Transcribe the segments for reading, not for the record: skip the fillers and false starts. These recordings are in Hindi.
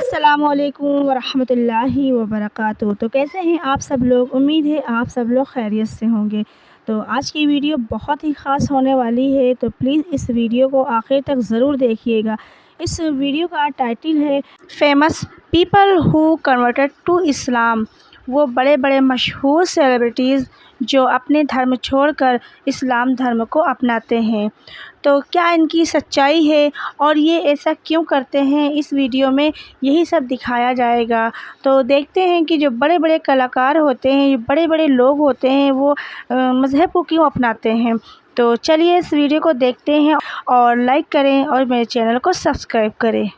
अस्सलामुअलैकुम वरहमतुल्लाहि वबरकातुहू। तो कैसे हैं आप सब लोग? उम्मीद है आप सब लोग खैरियत से होंगे। तो आज की वीडियो बहुत ही ख़ास होने वाली है, तो प्लीज़ इस वीडियो को आखिर तक ज़रूर देखिएगा। इस वीडियो का टाइटल है famous people who converted to Islam. वो बड़े बड़े मशहूर सेलिब्रिटीज़ जो अपने धर्म छोड़कर इस्लाम धर्म को अपनाते हैं, तो क्या इनकी सच्चाई है और ये ऐसा क्यों करते हैं, इस वीडियो में यही सब दिखाया जाएगा। तो देखते हैं कि जो बड़े बड़े कलाकार होते हैं, जो बड़े बड़े लोग होते हैं, वो मज़हब को क्यों अपनाते हैं। तो चलिए इस वीडियो को देखते हैं और लाइक करें और मेरे चैनल को सब्सक्राइब करें।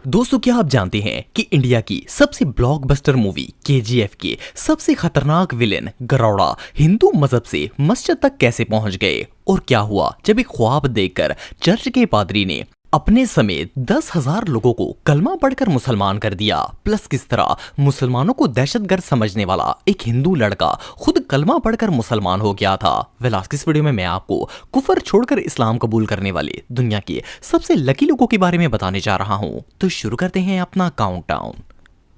दोस्तों, क्या आप जानते हैं कि इंडिया की सबसे ब्लॉकबस्टर मूवी KGF के सबसे खतरनाक विलेन गरौड़ा हिंदू मजहब से मस्जिद तक कैसे पहुंच गए, और क्या हुआ जब एक ख्वाब देखकर चर्च के पादरी ने अपने समेत 10,000 लोगों को कलमा पढ़कर मुसलमान कर दिया। प्लस किस तरह मुसलमानों को दहशतगर्द समझने वाला एक हिंदू लड़का खुद कलमा पढ़कर मुसलमान हो गया था। आज की इस वीडियो में मैं आपको कुफर छोड़कर इस्लाम कबूल करने वाले दुनिया के सबसे लकी लोगों के बारे में बताने जा रहा हूं। तो शुरू करते हैं अपना काउंटडाउन।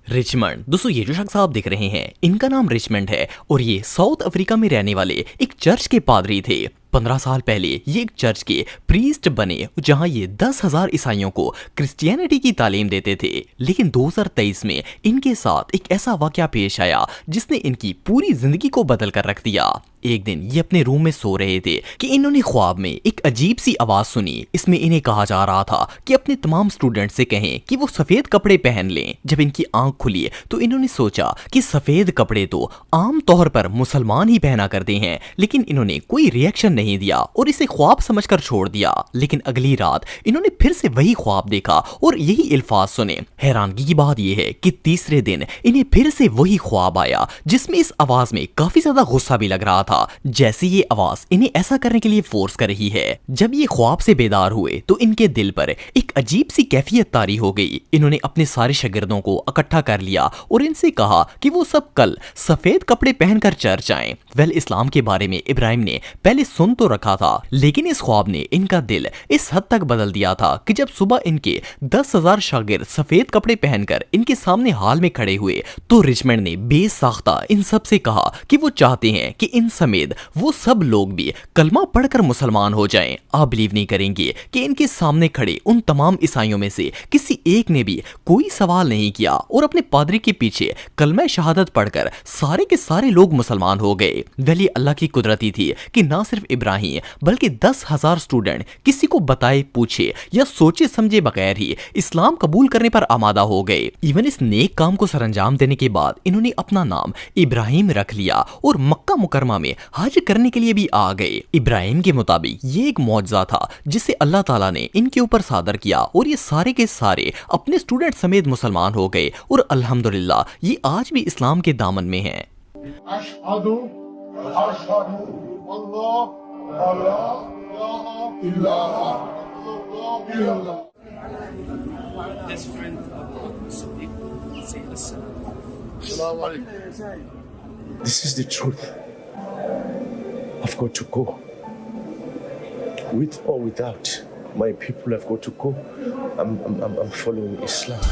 रिचमंड। दोस्तों, ये जो शख्स आप देख रहे हैं, इनका नाम रिचमंड है और ये साउथ अफ्रीका में रहने वाले एक चर्च के पादरी थे। 15 साल पहले ये एक चर्च के प्रीस्ट बने, जहां ये 10,000 ईसाइयों को क्रिश्चियनिटी की तालीम देते थे। लेकिन 2023 में इनके साथ एक ऐसा वाकया पेश आया जिसने इनकी पूरी जिंदगी को बदल कर रख दिया। एक दिन ये अपने रूम में सो रहे थे कि इन्होंने ख्वाब में एक अजीब सी आवाज सुनी। इसमें इन्हें कहा जा रहा था कि अपने तमाम स्टूडेंट से कहें कि वो सफेद कपड़े पहन लें। जब इनकी आंख खुली तो इन्होंने सोचा कि सफेद कपड़े तो आम तौर पर मुसलमान ही पहना करते हैं, लेकिन इन्होंने कोई रिएक्शन नहीं दिया और इसे ख्वाब समझकर छोड़ दिया। लेकिन अगली रात इन्होंने फिर से वही ख्वाब देखा और यही इल्फाज सुने। हैरानगी की बात यह है कि तीसरे दिन इन्हें फिर से वही ख्वाब आया, जिसमें इस आवाज में काफी ज्यादा गुस्सा भी लग रहा था, जैसे ये आवाज इन्हें ऐसा करने के लिए फोर्स कर रही है। जब ये ख्वाब से बेदार हुए तो इनके दिल पर एक अजीब सी कैफियत तारी हो गई। इन्होंने अपने सारे शागिर्दों को इकट्ठा कर लिया और इनसे कहा कि वो सब कल सफेद कपड़े पहनकर चर्च आएं। इस्लाम के बारे में इब्राहिम ने पहले सुन तो रखा था, लेकिन इस ख्वाब ने इनका दिल इस हद तक बदल दिया था कि जब सुबह इनके 10,000 शागिर्द सफेद कपड़े पहनकर इनके सामने हाल में खड़े हुए तो रिचमंड ने बेसाख्ता इन सब से कहा कि वो चाहते हैं कि इन समेत वो सब लोग भी कलमा पढ़कर मुसलमान हो जाएं। आप बिलीव नहीं करेंगे कि इनके सामने खड़े उन तमाम ईसाइयों में से किसी एक ने भी कोई सवाल नहीं किया और अपने पादरी के पीछे कलमा शहादत पढ़कर सारे के सारे लोग मुसलमान हो गए। वली अल्लाह की कुदरती थी कि ना सिर्फ इब्राहिम बल्कि 10,000 स्टूडेंट किसी को बताए, पूछे या सोचे समझे बगैर ही इस्लाम कबूल करने पर आमादा हो गए। इवन इस नेक काम को सरंजाम देने के बाद इन्होंने अपना नाम इब्राहिम रख लिया और मक्का मुकरमा में हज करने के लिए भी आ गए। इब्राहिम के मुताबिक ये एक मौजज़ा था जिसे अल्लाह ताला ने इनके ऊपर सादर किया और ये सारे के सारे अपने स्टूडेंट समेत मुसलमान हो गए और अल्हम्दुलिल्लाह ये आज भी इस्लाम के दामन में हैं। This is the truth. I've got to go. With or without, my people have got to go. I'm following Islam.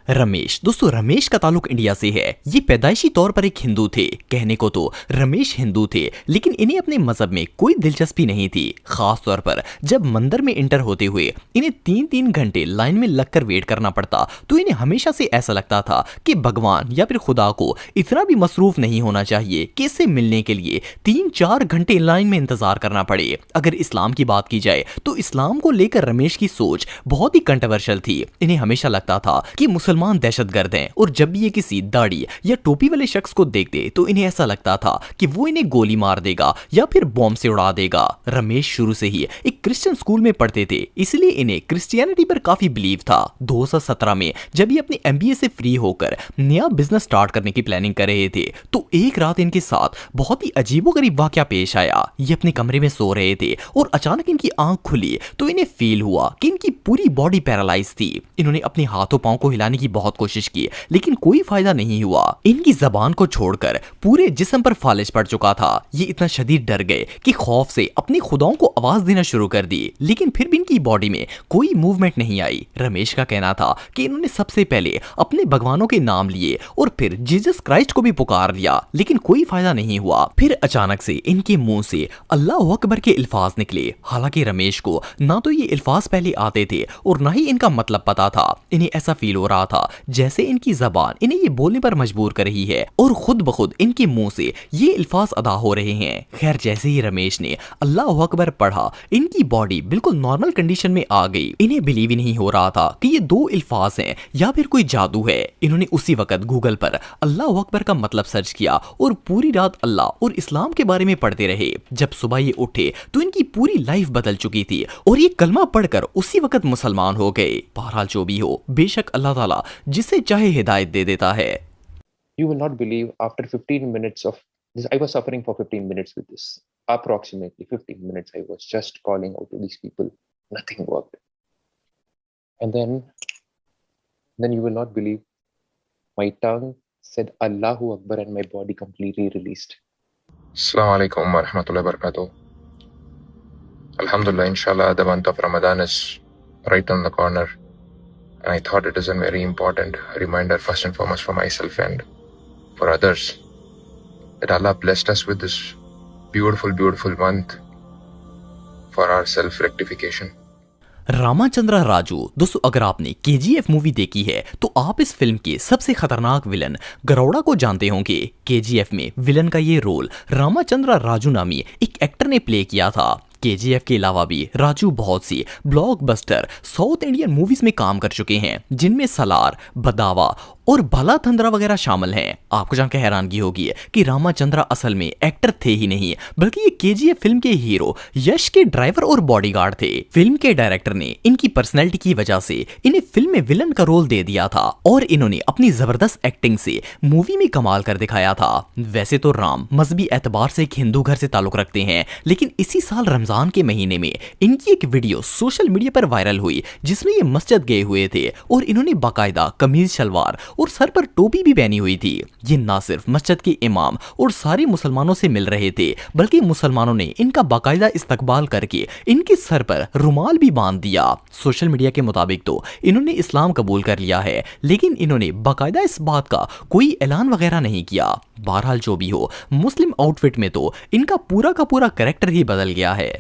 Ramesh. दोस्तों, रमेश का ताल्लुक इंडिया से है। ये पैदाइशी तौर पर एक हिंदू थे। कहने को तो रमेश हिंदू थे, लेकिन इन्हें अपने मजहब में कोई दिलचस्पी नहीं थी। खास तौर पर जब मंदिर में इंटर होते हुए इन्हें 3-3 घंटे लाइन में लगकर वेट करना पड़ता, तो इन्हें हमेशा से ऐसा लगता था कि भगवान या फिर खुदा को इतना भी मसरूफ नहीं होना चाहिए कि इससे मिलने के लिए 3-4 घंटे लाइन में इंतजार करना पड़े। अगर इस्लाम की बात की जाए तो इस्लाम को लेकर रमेश की सोच बहुत ही कंट्रोवर्शियल थी। इन्हें हमेशा लगता था कि मुसलमान दहशतगर्द हैं और जब भी ये किसी दाढ़ी या टोपी वाले शख्स को देखते तो इन्हें ऐसा लगता था कि वो इन्हें गोली मार देगा या फिर बॉम्ब से उड़ा देगा। रमेश शुरू से ही एक क्रिश्चियन स्कूल में पढ़ते थे, इसलिए इन्हें क्रिश्चियनिटी पर काफी बिलीव था। 2017 में जब ये अपने MBA से फ्री होकर नया बिजनेस स्टार्ट करने की प्लानिंग कर रहे थे तो एक रात इनके साथ बहुत ही अजीबोगरीब वाकया पेश आया। ये अपने कमरे में सो रहे थे और अचानक इनकी आंख खुली तो इन्हें फील हुआ कि इनकी पूरी बॉडी पैरालाइज थी। इन्होंने अपने हाथों पांव को हिलाने की बहुत कोशिश की लेकिन कोई फायदा नहीं हुआ। इनकी जबान को छोड़कर पूरे जिस्म पर फालिज पड़ चुका था। ये इतना शदीद डर गए कि खौफ से अपनी खुदाओं को आवाज देना शुरू कर दी, लेकिन फिर भी इनकी बॉडी में कोई मूवमेंट नहीं आई। रमेश का कहना था कि इन्होंने सबसे पहले अपने भगवानों के नाम लिए और फिर जीसस क्राइस्ट को भी पुकार लिया, लेकिन कोई फायदा नहीं हुआ। फिर अचानक से इनके मुंह से अल्लाह अकबर के अल्फाज निकले। हालांकि रमेश को ना तो ये अल्फाज पहले आते थे और ना ही इनका मतलब पता था। इन्हें ऐसा फील हो रहा था जैसे इनकी जबान इन्हें ये बोलने पर मजबूर कर रही है और खुद ब खुद इनके मुंह से ये अल्फाज अदा हो रहे हैं। खैर, जैसे ही रमेश ने अल्लाह अकबर पढ़ा, इनकी बॉडी बिल्कुल नॉर्मल कंडीशन में आ गई। इन्हें बिलीव ही नहीं हो रहा था कि ये दो अल्फाज हैं या फिर कोई जादू है। इन्होंने उसी वक्त गूगल पर अल्लाह अकबर का मतलब सर्च किया और पूरी रात अल्लाह और इस्लाम के बारे में पढ़ते रहे। जब सुबह ये उठे तो इनकी पूरी लाइफ बदल चुकी थी और ये कलमा पढ़कर उसी वक्त मुसलमान हो गए। बहरहाल जो भी हो, बेशक अल्लाह ताला जिसे चाहे हिदायत दे देता है। You will not believe, after 15 minutes of this, I was suffering for 15 minutes with this. Approximately 15 minutes, I was just calling out to these people. Nothing worked. And then you will not believe, my tongue said Allahu Akbar and my body completely released. Assalamu alaikum wa rahmatullahi wa barakatuh. Alhamdulillah, inshallah, the month of Ramadan is right on the corner. And I thought it is a very important reminder, first and foremost, for myself and for others, that Allah blessed us with this beautiful, beautiful month for our self-rectification. रामाचंद्रा Raju. दोस्तों, अगर आपने KGF मूवी देखी है तो आप इस फिल्म के सबसे खतरनाक विलन गरौड़ा को जानते होंगे। KGF में विलन का ये रोल रामाचंद्रा राजू नामी एक एक्टर ने प्ले किया था। KGF के अलावा भी राजू बहुत सी ब्लॉकबस्टर साउथ इंडियन मूवीज में काम कर चुके हैं, जिनमें सलार, बदावा और भला थंद्रा वगैरह शामिल हैं। आपको जानकर हैरानगी होगी कि रामाचंद्रा असल में एक्टर थे ही नहीं, बल्कि ये KGF फिल्म के हीरो यश के ड्राइवर और बॉडीगार्ड थे। फिल्म के डायरेक्टर ने इनकी पर्सनैलिटी की वजह से इन्हें फिल्म में विलन का रोल दे दिया था और इन्होंने अपनी जबरदस्त एक्टिंग से मूवी में कमाल कर दिखाया था। वैसे तो राम मजहबी एतबार से एक हिंदू घर से ताल्लुक रखते हैं, लेकिन इसी साल रमजान के महीने में इनकी एक वीडियो सोशल मीडिया पर वायरल हुई जिसमें ये मस्जिद गए हुए थे और इन्होंने बाकायदा कमीज शलवार और सर पर टोपी भी पहनी हुई थी। ये ना सिर्फ मस्जिद के इमाम और सारे मुसलमानों से मिल रहे थे, बल्कि मुसलमानों ने इनका बाकायदा इस्तकबाल करके इनके सर पर रुमाल भी बांध दिया। सोशल मीडिया के मुताबिक तो इन्होंने इस्लाम कबूल कर लिया है, लेकिन इन्होंने बाकायदा इस बात का कोई ऐलान वगैरह नहीं किया। बहरहाल जो भी हो, मुस्लिम आउटफिट में तो इनका पूरा का पूरा कैरेक्टर ही बदल गया है।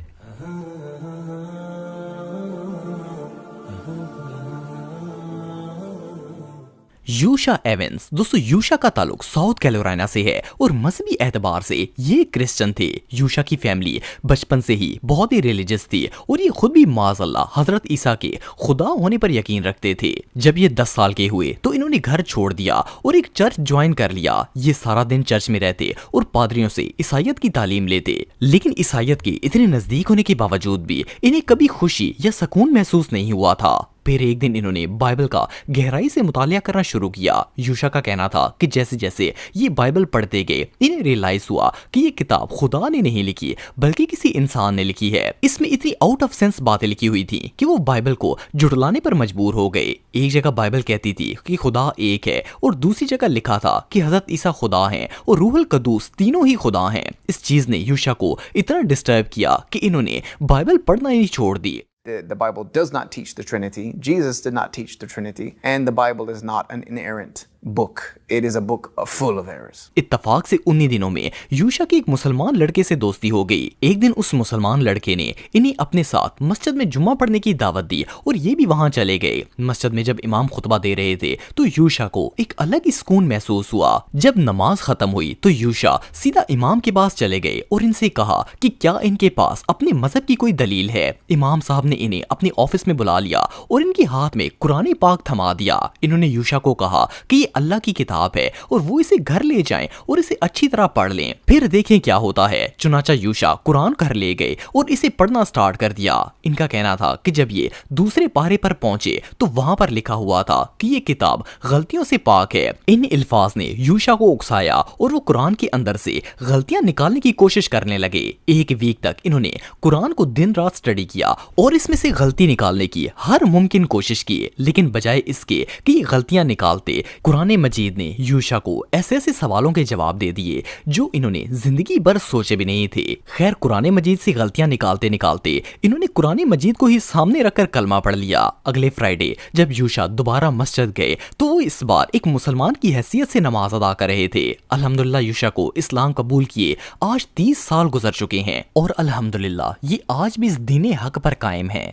यूशा एवेंस। दोस्तों, यूशा का ताल्लुक साउथ कैरोलिना से है और मजहबी एतबार से ये क्रिश्चियन थे। यूशा की फैमिली बचपन से ही बहुत ही रिलीजियस थी और ये खुद भी माज़अल्लाह हजरत ईसा के खुदा होने पर यकीन रखते थे। जब ये 10 साल के हुए तो इन्होंने घर छोड़ दिया और एक चर्च ज्वाइन कर लिया। ये सारा दिन चर्च में रहते और पादरियों से ईसाइयत की तालीम लेते, लेकिन ईसाइयत के इतने नजदीक होने के बावजूद भी इन्हें कभी खुशी या सुकून महसूस नहीं हुआ था। फिर एक दिन इन्होंने बाइबल का गहराई से मुतालिया करना शुरू किया। यूशा का कहना था कि जैसे जैसे ये बाइबल पढ़ते गए, इन्हें रियलाइज हुआ कि ये किताब खुदा ने नहीं लिखी बल्कि किसी इंसान ने लिखी है। इसमें इतनी आउट ऑफ सेंस बातें लिखी हुई थी कि वो बाइबल को जुड़लाने पर मजबूर हो गए। एक जगह बाइबल कहती थी कि खुदा एक है और दूसरी जगह लिखा था कि हजरत ईसा खुदा हैं और रूहुल कदूस तीनों ही खुदा हैं। इस चीज ने यूशा को इतना डिस्टर्ब किया कि इन्होंने बाइबल पढ़ना ही छोड़ दी। The Bible does not teach the Trinity. Jesus did not teach the Trinity. And the Bible is not an inerrant book. It is a book full of errors. इत्तफाक से उन्हीं दिनों में यूशा की एक मुसलमान लड़के से दोस्ती हो गई। एक दिन उस मुसलमान लड़के ने इन्हें अपने साथ मस्जिद में जुम्मा पढ़ने की दावत दी और ये भी वहां चले गए। मस्जिद में जब इमाम खुतबा दे रहे थे तो यूशा को एक अलग ही सुकून महसूस हुआ। जब नमाज खत्म हुई तो यूशा सीधा इमाम के पास चले गए और इनसे कहा कि क्या इनके पास अपने मजहब की कोई दलील है। इमाम साहब ने इन्हें अपने ऑफिस में बुला लिया और इनके हाथ में कुरान पाक थमा दिया। इन्होंने यूशा को कहा कि ये अल्लाह की किताब है और वो इसे घर ले जाएं और इसे अच्छी तरह पढ़ लें। फिर देखें क्या होता है। चुनाचा यूशा कुरान घर ले गए और इसे पढ़ना स्टार्ट कर दिया। इनका कहना था कि जब ये दूसरे पारे पर पहुंचे तो वहां पर लिखा हुआ था कि ये किताब गलतियों से पाक है। इन अल्फाज ने यूशा को उकसाया और वो कुरान के अंदर से गलतियां निकालने की कोशिश करने लगे। एक वीक तक इन्होंने कुरान को दिन रात स्टडी किया और इसमें से गलती निकालने की हर मुमकिन कोशिश की, लेकिन बजाय इसके कि ये गलतियां निकालते, कुरान मजीद ने यूशा को ऐसे ऐसे सवालों के जवाब दे दिए जो इन्होंने जिंदगी भर सोचे भी नहीं थे। खैर, कुरान मजीद से गलतियां निकालते निकालते इन्होंने कुरान मजीद को ही सामने रखकर कलमा पढ़ लिया। अगले फ्राइडे जब यूशा दोबारा मस्जिद गए तो वो इस बार एक मुसलमान की हैसियत से नमाज अदा कर रहे थे। अल्हम्दुलिल्लाह यूशा को इस्लाम कबूल किए आज 30 साल गुजर चुके हैं और अल्हम्दुलिल्लाह ये आज भी इस दीन हक पर कायम है।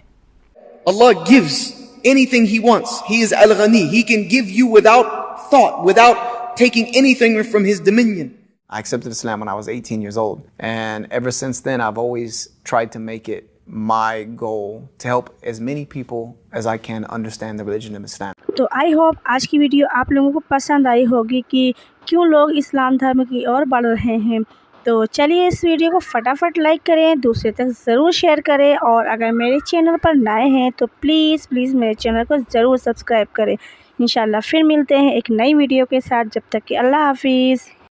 Allah gives anything He wants. He is Al-Ghani. He can give you without thought, without taking anything from His dominion. I accepted Islam when I was 18 years old. And ever since then, I've always tried to make it my goal to help as many people as I can understand the religion of Islam. तो आई होप आज की वीडियो आप लोगों को पसंद आई होगी कि क्यों लोग इस्लाम धर्म की ओर बढ़ रहे हैं। तो चलिए इस वीडियो को फटाफट लाइक करें, दूसरे तक ज़रूर शेयर करें और अगर मेरे चैनल पर नए हैं तो प्लीज़ मेरे चैनल को ज़रूर सब्सक्राइब करें। इंशाल्लाह फिर मिलते हैं एक नई वीडियो के साथ। जब तक कि अल्लाह हाफिज़।